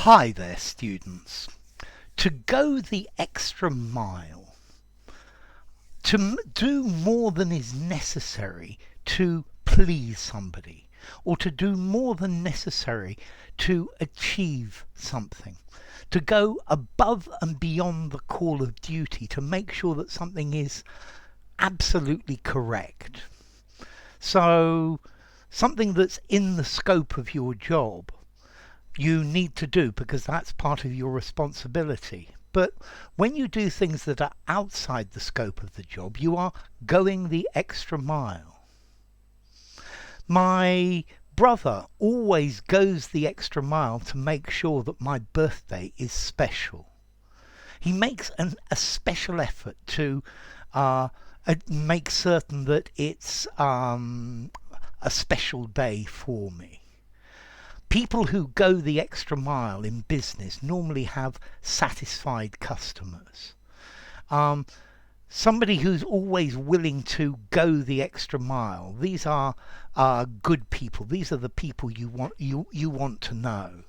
Hi there, students. To go the extra mile, to do more than is necessary to please somebody, or to do more than necessary to achieve something, to go above and beyond the call of duty to make sure that something is absolutely correct. So, something that's in the scope of your job you need to do because that's part of your responsibility. But when you do things that are outside the scope of the job, you are going the extra mile. My brother always goes the extra mile to make sure that my birthday is special. He makes a special effort to make certain that it's a special day for me. People who go the extra mile in business normally have satisfied customers. Somebody who's always willing to go the extra mile. These are good people. These are the people you want to know.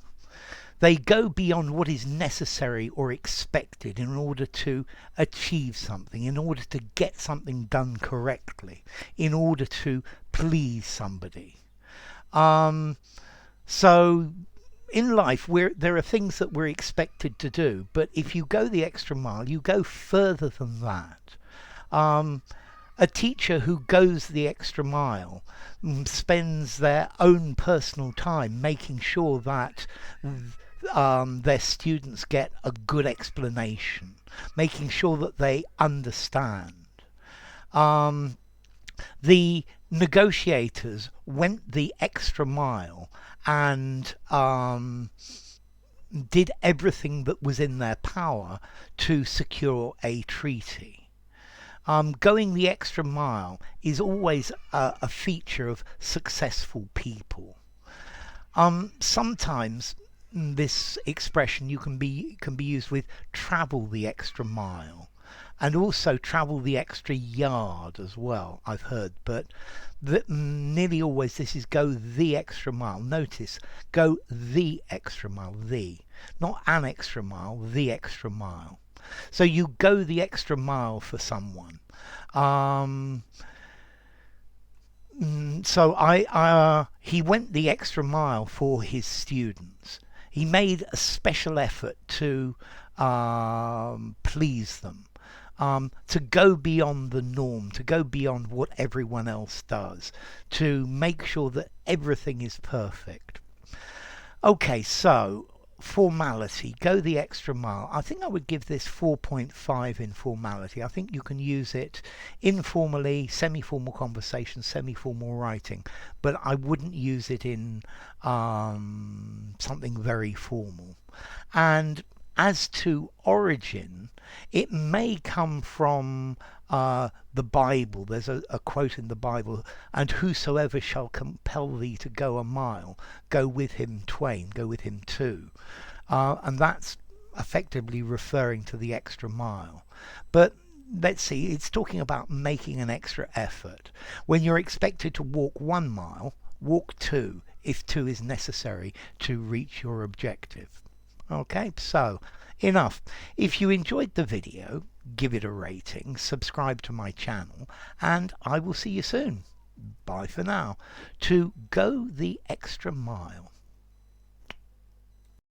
They go beyond what is necessary or expected in order to achieve something, in order to get something done correctly, in order to please somebody. So in life, there are things that we're expected to do, but if you go the extra mile, you go further than that. A teacher who goes the extra mile spends their own personal time making sure that their students get a good explanation, making sure that they understand. The negotiators went the extra mile and did everything that was in their power to secure a treaty. Going the extra mile is always a feature of successful people. Sometimes this expression can be used with travel the extra mile, and also travel the extra yard as well, I've heard, but nearly always this is go the extra mile. Notice, go the extra mile, not an extra mile, the extra mile. So you go the extra mile for someone. He went the extra mile for his students. He made a special effort to please them. To go beyond the norm, to go beyond what everyone else does, to make sure that everything is perfect. Okay, so formality, go the extra mile. I think I would give this 4.5 in formality. I think you can use it informally, semi-formal conversation, semi-formal writing, but I wouldn't use it in something very formal. And as to origin, it may come from the Bible. There's a quote in the Bible, and whosoever shall compel thee to go a mile, go with him twain, go with him two. And that's effectively referring to the extra mile. But let's see, it's talking about making an extra effort. When you're expected to walk 1 mile, walk 2, if 2 is necessary to reach your objective. Okay, so enough. If you enjoyed the video, give it a rating, subscribe to my channel, and I will see you soon. Bye for now. To go the extra mile.